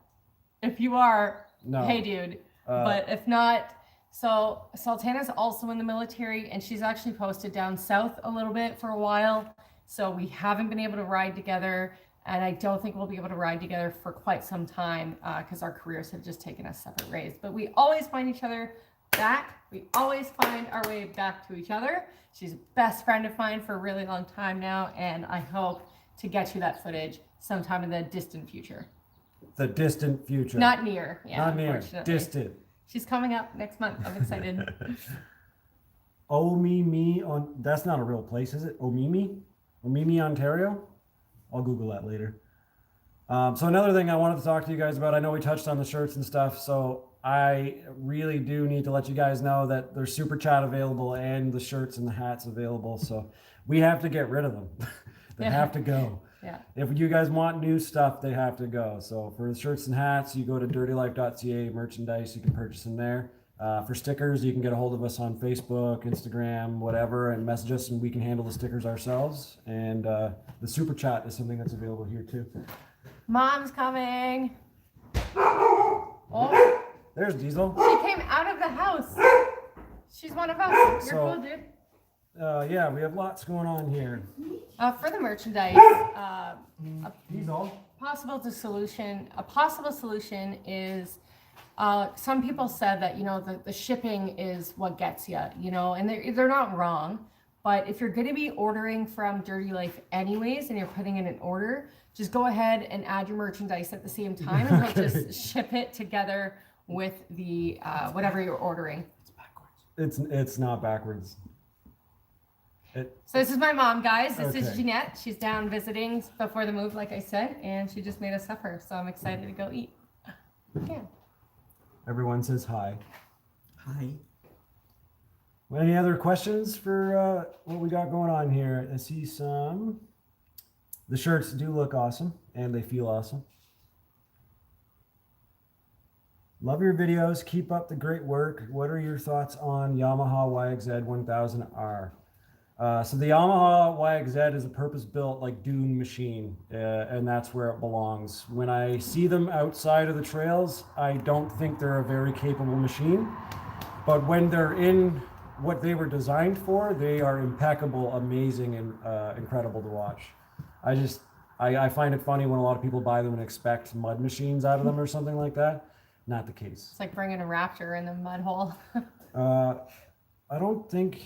If you are, no. Hey dude. But if not, so Sultana's also in the military, and she's actually posted down south a little bit for a while. So we haven't been able to ride together, and I don't think we'll be able to ride together for quite some time because our careers have just taken us separate ways. But we always find each other back. We always find our way back to each other. She's a best friend of mine for a really long time now, and I hope to get you that footage sometime in the distant future. The distant future. Not near. Yeah, not near. Distant. She's coming up next month. I'm excited. Omimi that's not a real place, is it? Omimi, Ontario? I'll Google that later. So another thing I wanted to talk to you guys about, I know we touched on the shirts and stuff, so I really do need to let you guys know that there's super chat available and the shirts and the hats available. So we have to get rid of them. They have to go. Yeah. If you guys want new stuff, they have to go. So for the shirts and hats, you go to dirtylife.ca merchandise. You can purchase them there. For stickers, you can get a hold of us on Facebook, Instagram, whatever, and message us, and we can handle the stickers ourselves. And the super chat is something that's available here too. Mom's coming. Oh. There's Diesel. She came out of the house. She's one of us. You're cool, dude. Yeah, we have lots going on here. For the merchandise, Diesel. A possible solution is some people said that, you know, the shipping is what gets you, you know, and they're not wrong. But if you're going to be ordering from Dirty Life anyways, and you're putting in an order, just go ahead and add your merchandise at the same time, and we'll just ship it together with the whatever you're ordering. It's backwards. It's not backwards. So this is my mom, guys. This is Jeanette. She's down visiting before the move, like I said, and she just made us supper. So I'm excited to go eat. Yeah. Everyone says hi. Hi. Any other questions for what we got going on here? I see some. The shirts do look awesome, and they feel awesome. Love your videos. Keep up the great work. What are your thoughts on Yamaha YXZ 1000R? So the Yamaha YXZ is a purpose-built like dune machine, and that's where it belongs. When I see them outside of the trails, I don't think they're a very capable machine, but when they're in what they were designed for, they are impeccable, amazing, and incredible to watch. I find it funny when a lot of people buy them and expect mud machines out of them or something like that. Not the case. It's like bringing a raptor in the mud hole. I don't think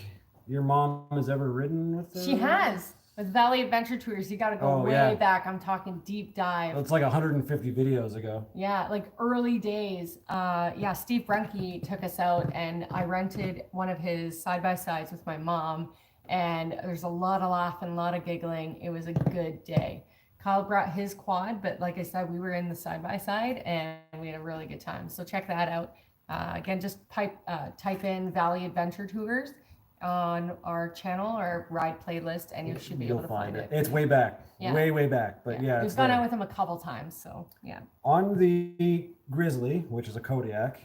your mom has ever ridden with them. She has. With Valley Adventure Tours, you got to go way back. I'm talking deep dive. It's like 150 videos ago. Yeah, like early days. Steve Brunke took us out, and I rented one of his side-by-sides with my mom, and there's a lot of laughing, a lot of giggling. It was a good day. Kyle brought his quad, but like I said, we were in the side-by-side, and we had a really good time. So check that out. Again, just type in Valley Adventure Tours on our channel or ride playlist, and you should be able to find it. It's way back, way back, but yeah. We've gone out with him a couple times, so yeah. On the Grizzly, which is a Kodiak,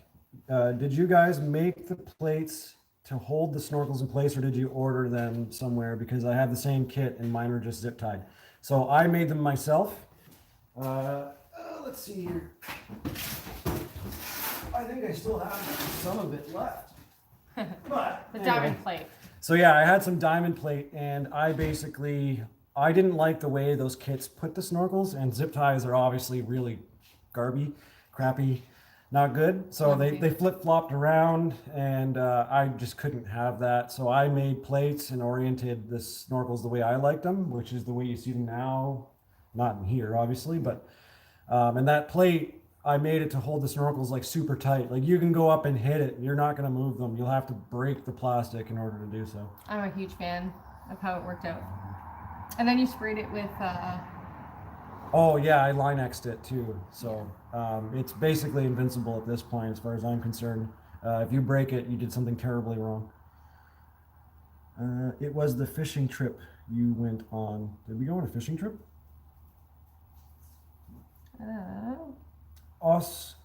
did you guys make the plates to hold the snorkels in place, or did you order them somewhere? Because I have the same kit and mine are just zip tied. So I made them myself. Let let's see here. I think I still have some of it left. But The diamond plate. So yeah, I had some diamond plate, and I didn't like the way those kits put the snorkels, and zip ties are obviously really crappy, not good. So they flip-flopped around, and I just couldn't have that. So I made plates and oriented the snorkels the way I liked them, which is the way you see them now. Not in here, obviously, but and that plate, I made it to hold the snorkels like super tight. Like you can go up and hit it, you're not going to move them. You'll have to break the plastic in order to do so. I'm a huge fan of how it worked out. And then you sprayed it with. Oh yeah, I Linexed it too. So it's basically invincible at this point, as far as I'm concerned. If you break it, you did something terribly wrong. It was the fishing trip you went on. Did we go on a fishing trip?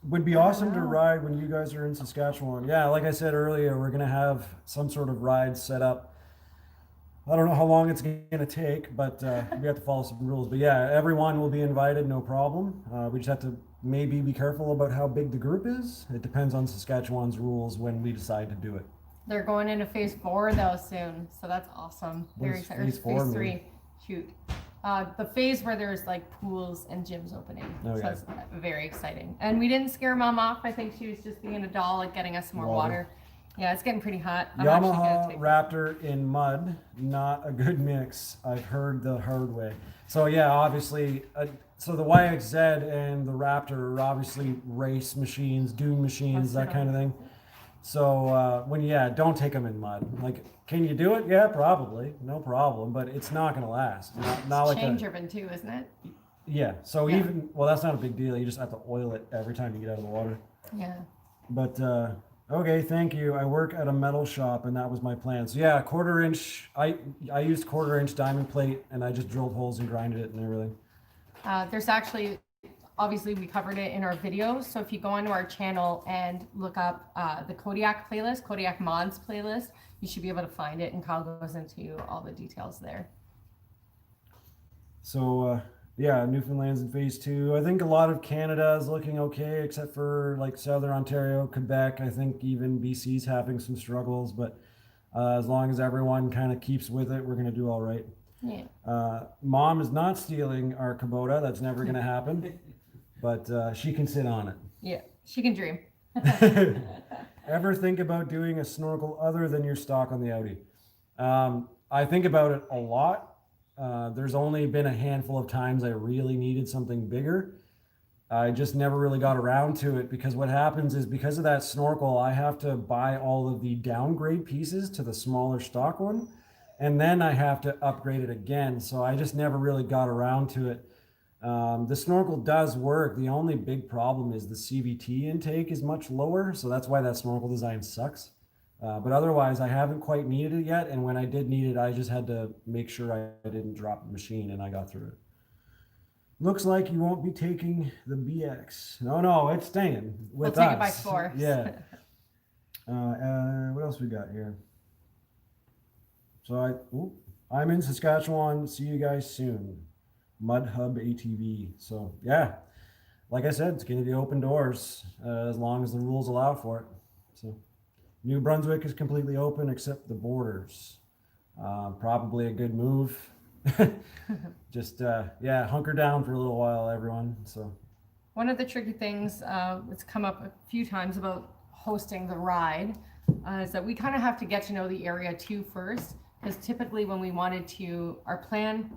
Would be awesome to ride when you guys are in Saskatchewan. Yeah, like I said earlier, we're gonna have some sort of ride set up. I don't know how long it's gonna take, but we have to follow some rules. But yeah, everyone will be invited, no problem. We just have to maybe be careful about how big the group is. It depends on Saskatchewan's rules when we decide to do it. They're going into phase 4 though soon, so that's awesome. Very excited. Phase 3. Shoot. The phase where there's like pools and gyms opening. So that's very exciting. And we didn't scare Mom off. I think she was just being a doll and getting us some more water. Yeah, it's getting pretty hot. Yamaha Raptor in mud, not a good mix. I've heard the hard way. So yeah, obviously, so the YXZ and the Raptor are obviously race machines, dune machines, that kind of thing. So don't take them in mud. Like, can you do it? Yeah, probably, no problem. But it's not going to last. Not like chain driven too, isn't it? Yeah. So even that's not a big deal. You just have to oil it every time you get out of the water. Yeah. But okay, thank you. I work at a metal shop, and that was my plan. So yeah, 1/4 inch. I used 1/4 inch diamond plate, and I just drilled holes and grinded it and everything. There's actually. Obviously, we covered it in our videos. So if you go onto our channel and look up the Kodiak playlist, Kodiak Mods playlist, you should be able to find it. And Kyle goes into all the details there. So Newfoundland's in phase 2. I think a lot of Canada is looking okay, except for like Southern Ontario, Quebec. I think even BC's having some struggles, but as long as everyone kind of keeps with it, we're going to do all right. Yeah. Mom is not stealing our Kubota. That's never going to happen. But she can sit on it. Yeah, she can dream. Ever think about doing a snorkel other than your stock on the Audi? I think about it a lot. There's only been a handful of times I really needed something bigger. I just never really got around to it, because what happens is, because of that snorkel, I have to buy all of the downgrade pieces to the smaller stock one, and then I have to upgrade it again. So I just never really got around to it. The snorkel does work. The only big problem is the CVT intake is much lower, so that's why that snorkel design sucks. But otherwise, I haven't quite needed it yet, and when I did need it, I just had to make sure I didn't drop the machine, and I got through it. Looks like you won't be taking the BX. No, it's staying with us. We'll take it by force. Yeah. What else we got here? So I'm in Saskatchewan. See you guys soon. Mud Hub ATV. So yeah, like I said, it's going to be open doors as long as the rules allow for it. So New Brunswick is completely open except the borders. Probably a good move. Just hunker down for a little while, everyone. So one of the tricky things that's come up a few times about hosting the ride is that we kind of have to get to know the area too first, because typically when we wanted to, our plan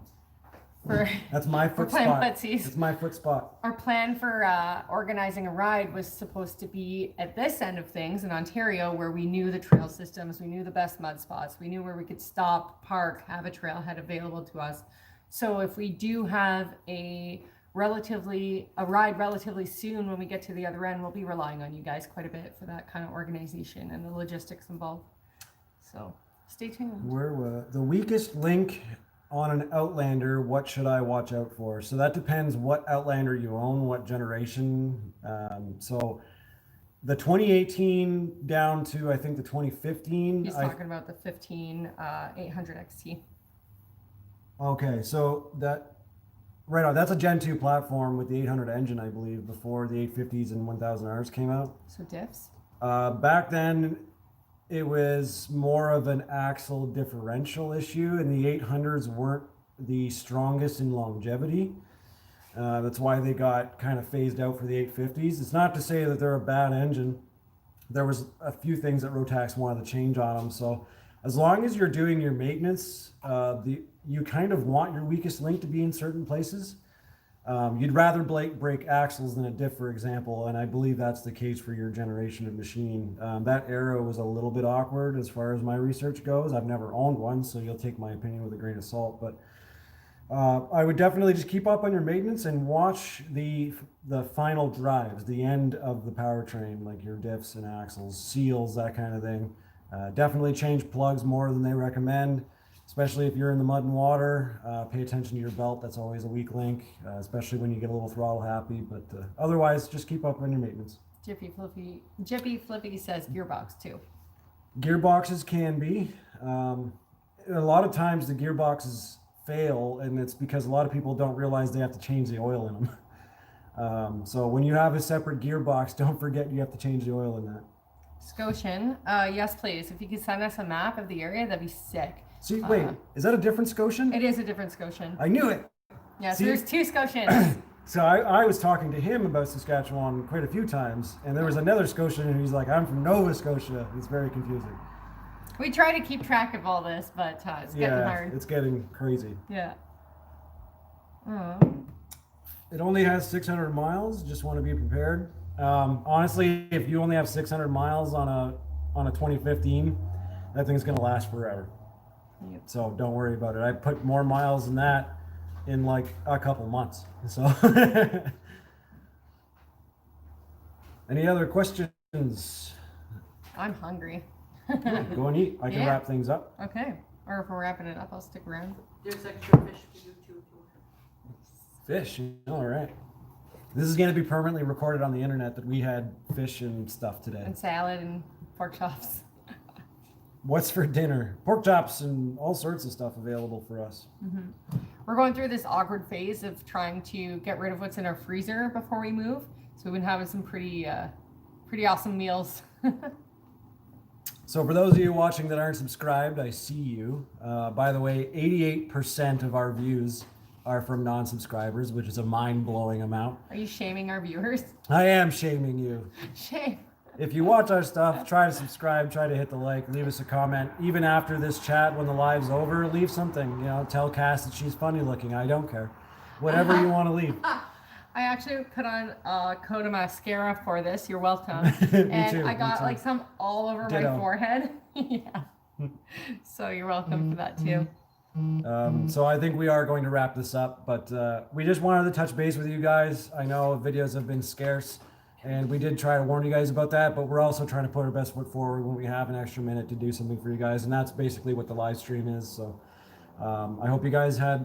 for that's my foot spot. It's my foot spot. Our plan for organizing a ride was supposed to be at this end of things in Ontario, where we knew the trail systems, we knew the best mud spots, we knew where we could stop, park, have a trailhead available to us. So if we do have a ride relatively soon when we get to the other end, we'll be relying on you guys quite a bit for that kind of organization and the logistics involved. So stay tuned. Where the weakest link on an Outlander, what should I watch out for? So that depends what Outlander you own, what generation. So the 2018 down to, I think, the 2015. He's talking about the 15 800 XT. Okay, so Right on. That's a Gen 2 platform with the 800 engine, I believe, before the 850s and 1000Rs came out. So diffs? Back then, it was more of an axle differential issue, and the 800s weren't the strongest in longevity. That's why they got kind of phased out for the 850s. It's not to say that they're a bad engine. There was a few things that Rotax wanted to change on them. So as long as you're doing your maintenance, you kind of want your weakest link to be in certain places. You'd rather break axles than a diff, for example, and I believe that's the case for your generation of machine. That arrow was a little bit awkward as far as my research goes. I've never owned one, so you'll take my opinion with a grain of salt. But I would definitely just keep up on your maintenance and watch the final drives, the end of the powertrain, like your diffs and axles, seals, that kind of thing. Definitely change plugs more than they recommend, especially if you're in the mud and water. Pay attention to your belt. That's always a weak link, especially when you get a little throttle happy. But otherwise, just keep up on your maintenance. Jiffy Flippy says gearbox too. Gearboxes can be. A lot of times the gearboxes fail, and it's because a lot of people don't realize they have to change the oil in them. So when you have a separate gearbox, don't forget you have to change the oil in that. Scotian, yes please. If you could send us a map of the area, that'd be sick. See, wait, is that a different Scotian? It is a different Scotian. I knew it. Yeah, so See? there's two Scotians. So I was talking to him about Saskatchewan quite a few times, and there was another Scotian, and he's like, I'm from Nova Scotia. It's very confusing. We try to keep track of all this, but it's getting hard. It's getting crazy. Yeah. It only has 600 miles. Just want to be prepared. Honestly, if you only have 600 miles on a 2015, that thing's going to last forever. Yep. So don't worry about it. I put more miles than that in like a couple months. So any other questions? I'm hungry. Go and eat. I can wrap things up. Okay. Or if we're wrapping it up, I'll stick around. There's extra fish for you too. Fish. All right. This is going to be permanently recorded on the internet that we had fish and stuff today. And salad and pork chops. What's for dinner? Pork chops and all sorts of stuff available for us. Mm-hmm. We're going through this awkward phase of trying to get rid of what's in our freezer before we move. So we've been having some pretty awesome meals. So for those of you watching that aren't subscribed, I see you. By the way, 88% of our views are from non-subscribers, which is a mind-blowing amount. Are you shaming our viewers? I am shaming you. Shame. If you watch our stuff, try to subscribe, try to hit the like, leave us a comment. Even after this chat, when the live's over, leave something. You know, tell Cass that she's funny looking. I don't care. Whatever you want to leave. I actually put on a coat of mascara for this. You're welcome. And too, I got like some all over Ditto. my forehead. Yeah. So you're welcome for that too. So I think we are going to wrap this up, but we just wanted to touch base with you guys. I know videos have been scarce, and we did try to warn you guys about that, but we're also trying to put our best foot forward when we have an extra minute to do something for you guys, and that's basically what the live stream is. So I hope you guys had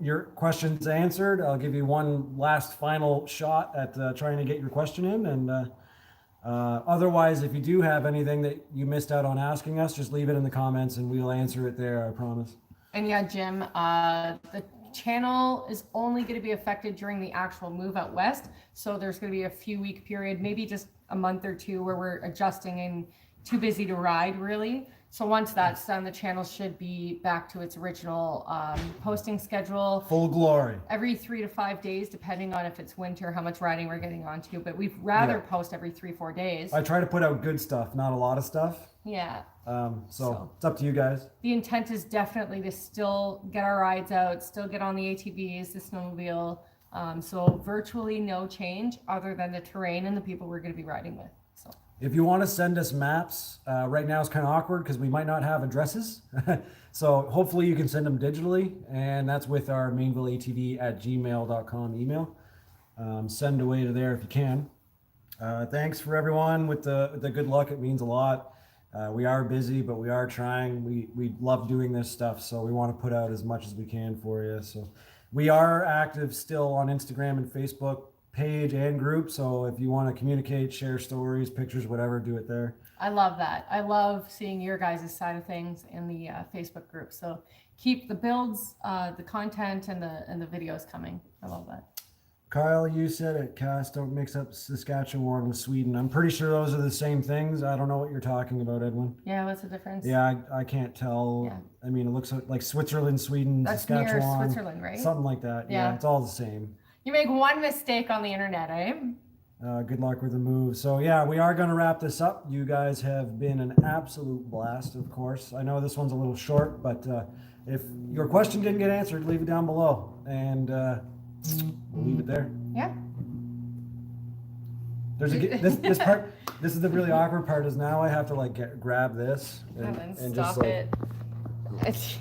your questions answered. I'll give you one last final shot at trying to get your question in, and otherwise, if you do have anything that you missed out on asking us, just leave it in the comments and we'll answer it there, I promise. And yeah, Jim, the channel is only going to be affected during the actual move out west. So there's going to be a few week period, maybe just a month or two where we're adjusting and too busy to ride really. So once that's done, the channel should be back to its original posting schedule. Full glory. Every 3 to 5 days, depending on if it's winter, how much riding we're getting onto. But we'd rather post every 3-4 days. I try to put out good stuff, not a lot of stuff. Yeah. So it's up to you guys. The intent is definitely to still get our rides out, still get on the ATVs, the snowmobile. So virtually no change other than the terrain and the people we're going to be riding with. So if you want to send us maps, right now it's kind of awkward because we might not have addresses. So hopefully you can send them digitally, and that's with our mainvilleatv@gmail.com email. Send away to there if you can. Thanks for everyone with the good luck. It means a lot. We are busy, but we are trying. We love doing this stuff, so we want to put out as much as we can for you. So we are active still on Instagram and Facebook, page and group. So if you want to communicate, share stories, pictures, whatever, do it there. I love that. I love seeing your guys' side of things in the Facebook group. So keep the builds, the content, and the videos coming. I love that. Kyle, you said it, Cass, don't mix up Saskatchewan with Sweden. I'm pretty sure those are the same things. I don't know what you're talking about, Edwin. Yeah, what's the difference? Yeah, I can't tell. Yeah. I mean, it looks like Switzerland, Sweden, That's Saskatchewan. near Switzerland, right? Something like that. Yeah, it's all the same. You make one mistake on the internet, eh? Good luck with the move. So yeah, we are going to wrap this up. You guys have been an absolute blast, of course. I know this one's a little short, but if your question didn't get answered, leave it down below, and we'll leave it there. Yeah. There's this part. This is the really awkward part. Is now I have to like grab this And then and stop just like, it.